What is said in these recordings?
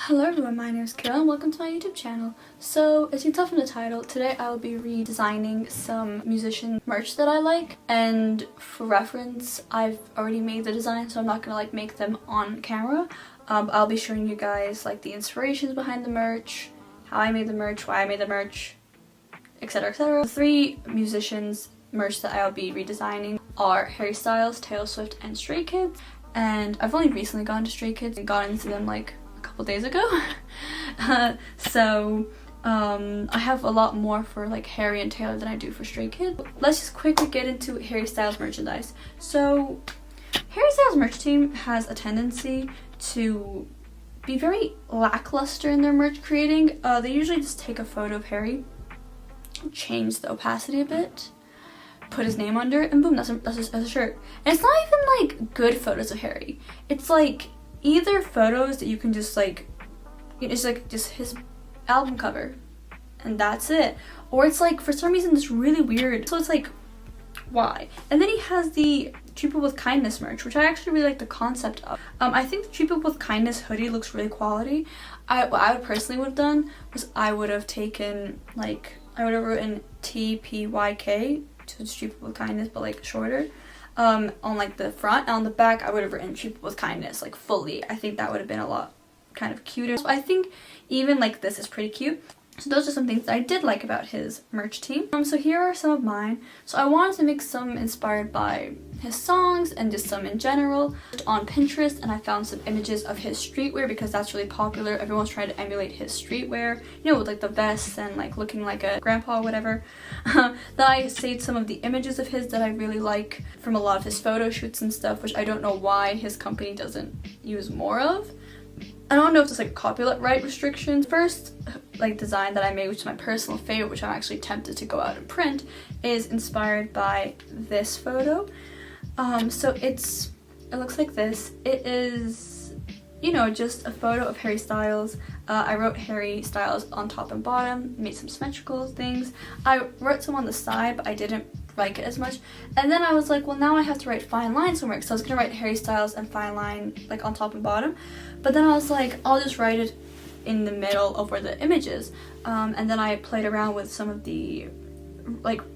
Hello everyone, my name is Kara and welcome to my YouTube channel. So, as you can tell from the title, today I will be redesigning some musician merch that I like. And for reference, I've already made the design, so I'm not gonna make them on camera. I'll be showing you guys the inspirations behind the merch, how I made the merch, why I made the merch, etc, etc. The three musicians merch that I'll be redesigning are Harry Styles, Taylor Swift, and Stray Kids. And I've only recently gone to Stray Kids and got into them a couple days ago. I have a lot more for Harry and Taylor than I do for Stray Kids. Let's just quickly get into Harry Styles merchandise. So Harry Styles merch team has a tendency to be very lackluster in their merch creating. They usually just take a photo of Harry, change the opacity a bit, put his name under it, and boom, that's a shirt. And it's not even good photos of Harry. It's either photos that you can just it's just his album cover and that's it, or it's for some reason it's really weird, so it's why? And then he has the Treat People with Kindness merch, which I actually really like the concept of. I think the Treat People with Kindness hoodie looks really quality. What I would personally would have done was I would have taken I would have written TPYK to Treat People with Kindness, but shorter. On the front, and on the back I would have written Treat People with Kindness fully. I think that would have been a lot kind of cuter. So I think even this is pretty cute. So those are some things that I did like about his merch team. So here are some of mine. So I wanted to make some inspired by his songs and just some in general. On Pinterest, and I found some images of his streetwear because that's really popular. Everyone's trying to emulate his streetwear, with the vests and looking like a grandpa or whatever. Then I saved some of the images of his that I really like from a lot of his photo shoots and stuff, which I don't know why his company doesn't use more of. I don't know if it's copyright restrictions. First design that I made, which is my personal favorite, which I'm actually tempted to go out and print, is inspired by this photo. So it looks like this. It is, just a photo of Harry Styles. I wrote Harry Styles on top and bottom, made some symmetrical things. I wrote some on the side, but I didn't like it as much. And then I was well, now I have to write fine line somewhere, so I was gonna write Harry Styles and fine line on top and bottom. But then I was I'll just write it in the middle of where the image is. And then I played around with some of the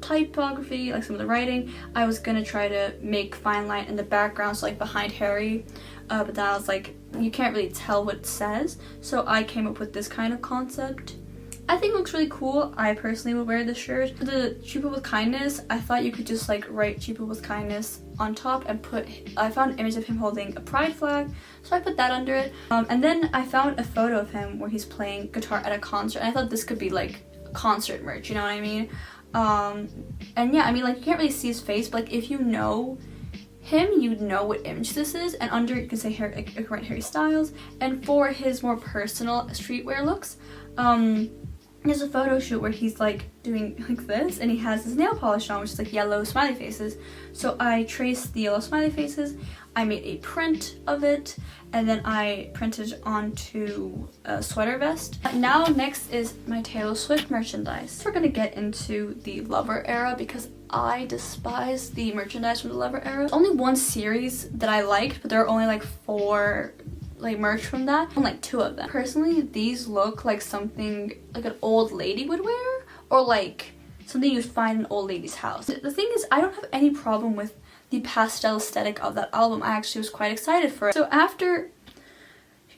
typography, some of the writing. I was gonna try to make fine line in the background, so behind Harry, but then I was you can't really tell what it says, so I came up with this kind of concept. I think it looks really cool. I personally would wear this shirt. For the Treat People with Kindness, I thought you could just write Treat People with Kindness on top and I found an image of him holding a pride flag, so I put that under it. And then I found a photo of him where he's playing guitar at a concert, and I thought this could be concert merch, you know what I mean? And yeah, I mean you can't really see his face, but if you know him, you'd know what image this is, and under you can say Harry Styles. And for his more personal streetwear looks, there's a photo shoot where he's doing this, and he has his nail polish on, which is yellow smiley faces. So I traced the yellow smiley faces, I made a print of it, and then I printed onto a sweater vest. Now next is my Taylor Swift merchandise. We're gonna get into the Lover era because I despise the merchandise from the Lover era. There's only one series that I liked, but there are only 4 merch from that, and 2 of them. Personally, these look like something an old lady would wear, or something you'd find in an old lady's house. The thing is, I don't have any problem with the pastel aesthetic of that album. I actually was quite excited for it. So after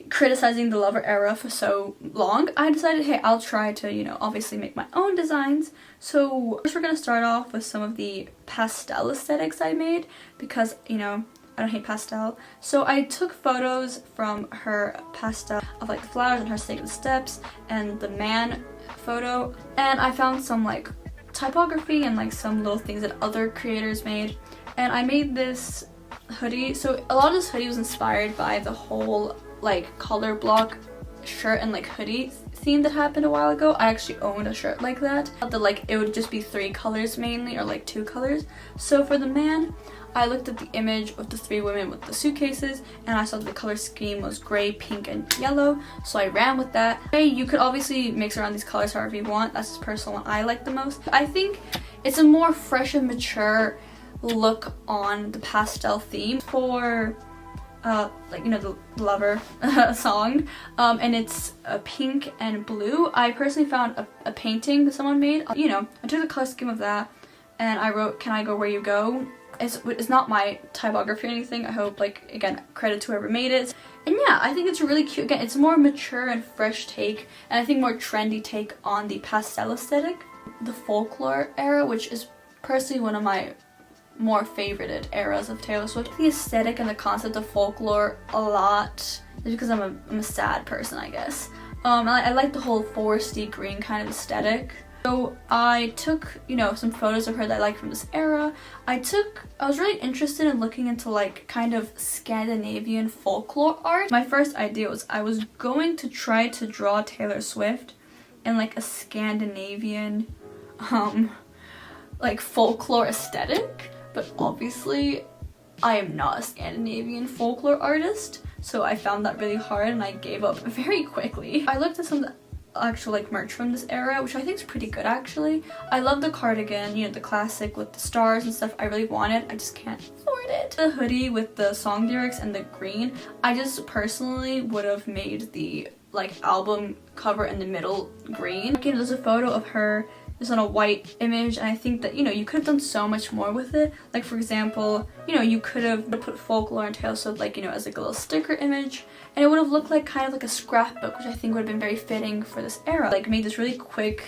criticizing the Lover era for so long, I decided, hey, I'll try to, obviously make my own designs. So first we're gonna start off with some of the pastel aesthetics I made because, I don't hate pastel. So I took photos from her pastel of the flowers and her taking the steps and the man photo, and I found some typography and some little things that other creators made, and I made this hoodie. So a lot of this hoodie was inspired by the whole color block shirt and hoodie theme that happened a while ago. I actually owned a shirt like that. It would just be 3 colors mainly, or 2 colors. So for the man, I looked at the image of the 3 women with the suitcases, and I saw that the color scheme was gray, pink, and yellow, so I ran with that. You could obviously mix around these colors however you want. That's the personal one I like the most. I think it's a more fresh and mature look on the pastel theme. For like, you know, the Lover song, and it's pink and blue. I personally found a painting that someone made. You know, I took the color scheme of that and I wrote, "Can I go where you go?" It's not my typography or anything. I hope, like, again, credit to whoever made it. And yeah, I think it's really cute. Again, it's a more mature and fresh take, and I think more trendy take on the pastel aesthetic. The folklore era, which is personally one of my more favorited eras of Taylor Swift. The aesthetic and the concept of folklore a lot, just because I'm a sad person, I guess. I like the whole foresty green kind of aesthetic. So I took, you know, some photos of her that I like from this era. I was really interested in looking into like kind of Scandinavian folklore art. My first idea was I was going to try to draw Taylor Swift in like a Scandinavian like folklore aesthetic, but obviously I am not a Scandinavian folklore artist, so I found that really hard and I gave up very quickly. I looked at some actual like merch from this era, which I think is pretty good actually. I love the cardigan, you know, the classic with the stars and stuff. I really want it, I just can't afford it. The hoodie with the song lyrics and the green, I just personally would have made the like album cover in the middle green. Again, there's a photo of her just on a white image, and I think that, you know, you could have done so much more with it. Like, for example, you know, you could have put folklore and Taylor Swift, like, you know, as like a little sticker image, and it would have looked like kind of like a scrapbook, which I think would have been very fitting for this era. Like, made this really quick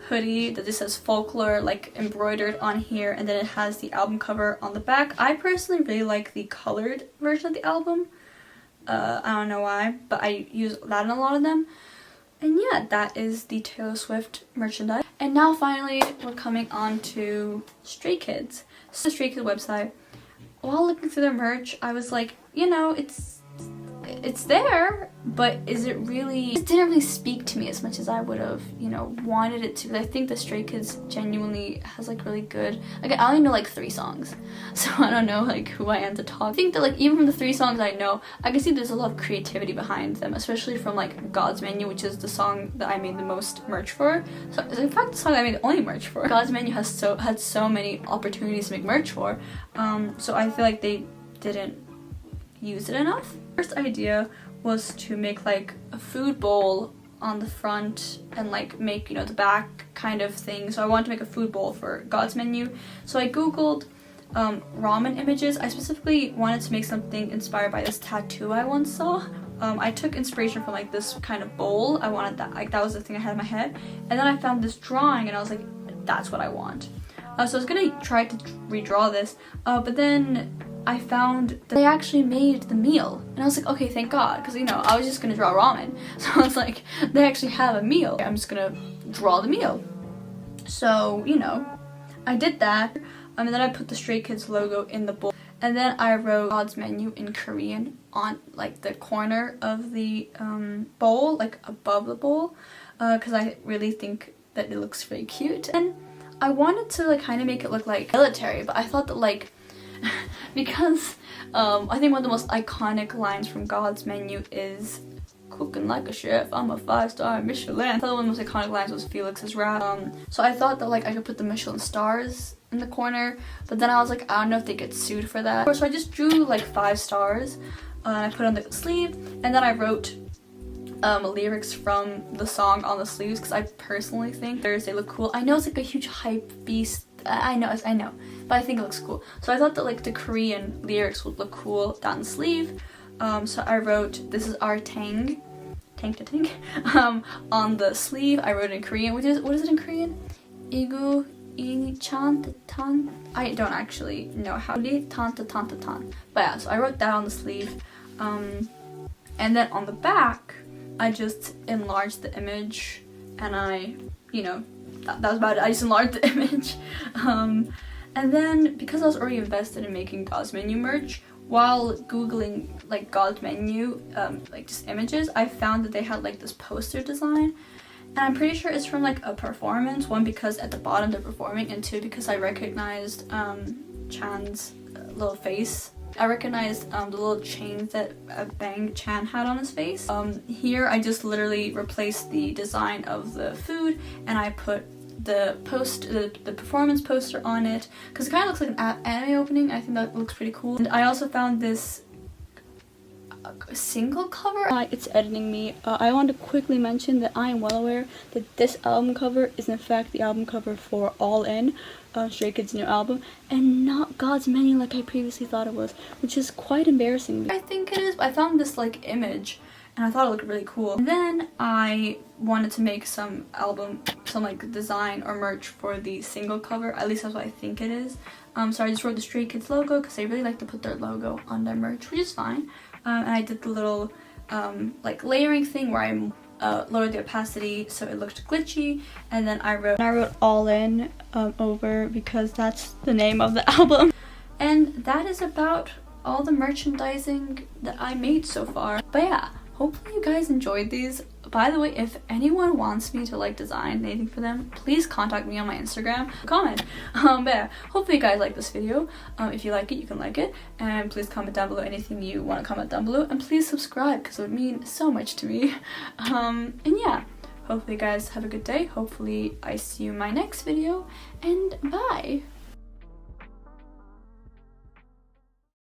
hoodie that just says folklore like embroidered on here, and then it has the album cover on the back. I personally really like the colored version of the album. I don't know why, but I use that in a lot of them. And yeah, that is the Taylor Swift merchandise. And now finally, we're coming on to Stray Kids. So the Stray Kids website, while looking through their merch, I was like, you know, it's there, but is it really, it didn't really speak to me as much as I would have, you know, wanted it to. But I think the Stray Kids genuinely has like really good, like, I only know like 3 songs, so I don't know like who I am to talk. I think that like even from the 3 songs I know, I can see there's a lot of creativity behind them, especially from like God's Menu, which is the song that I made the most merch for. So in fact, the song I made the only merch for. God's Menu had so many opportunities to make merch for, so I feel like they didn't use it enough. First idea was to make like a food bowl on the front and like make, you know, the back kind of thing. So I wanted to make a food bowl for God's Menu. So I googled ramen images. I specifically wanted to make something inspired by this tattoo I once saw. I took inspiration from like this kind of bowl. I wanted that, like that was the thing I had in my head. And then I found this drawing and I was like, that's what I want. So I was gonna try to redraw this, but then I found that they actually made the meal, and I was like, okay, thank God, because, you know, I was just gonna draw ramen, so I was like, they actually have a meal, I'm just gonna draw the meal. So, you know, I did that, and then I put the Stray Kids logo in the bowl, and then I wrote God's Menu in Korean on like the corner of the bowl, like above the bowl, because I really think that it looks very cute. And I wanted to like kind of make it look like military, but I thought that like because I think one of the most iconic lines from God's Menu is "Cooking like a chef, I'm a 5-star Michelin." I thought one of the most iconic lines was Felix's rap. So I thought that like I could put the Michelin stars in the corner, but then I was like, I don't know if they get sued for that. So I just drew like 5 stars and I put on the sleeve, and then I wrote lyrics from the song on the sleeves because I personally think they look cool. I know it's like a huge hype beast. I know, but I think it looks cool. So I thought that like the Korean lyrics would look cool down the sleeve. So I wrote, "This is our tang to tang," on the sleeve. I wrote it in Korean, what is it in Korean? Igu ini chan tan. I don't actually know how. Tan ta tan ta tan. But yeah, so I wrote that on the sleeve. And then on the back, I just enlarged the image, and I, you know, that was about it. I just enlarged the image. And then because I was already invested in making God's Menu merch, while googling like God's Menu like just images, I found that they had like this poster design, and I'm pretty sure it's from like a performance. 1, because at the bottom they're performing, and 2, because I recognized Chan's little face. I recognized the little chains that Bang Chan had on his face. Here I just literally replaced the design of the food, and I put the performance poster on it, because it kind of looks like an anime opening. I think that looks pretty cool. And I also found this single cover. It's editing me. I want to quickly mention that I am well aware that this album cover is in fact the album cover for All In, Stray Kids' new album, and not God's Menu like I previously thought it was, which is quite embarrassing. I think it is. I found this like image and I thought it looked really cool. And then I wanted to make some like design or merch for the single cover. At least that's what I think it is. So I just wrote the Stray Kids logo because they really like to put their logo on their merch, which is fine. And I did the little like layering thing where I lowered the opacity so it looked glitchy, and then I wrote All In over because that's the name of the album. And that is about all the merchandising that I made so far. But yeah, hopefully you guys enjoyed these. By the way, if anyone wants me to like design anything for them, please contact me on my Instagram, comment. But yeah, hopefully you guys like this video. If you like it, you can like it, and please comment down below anything you want to comment down below, and please subscribe because it would mean so much to me. And yeah, hopefully you guys have a good day. Hopefully I see you in my next video, and bye.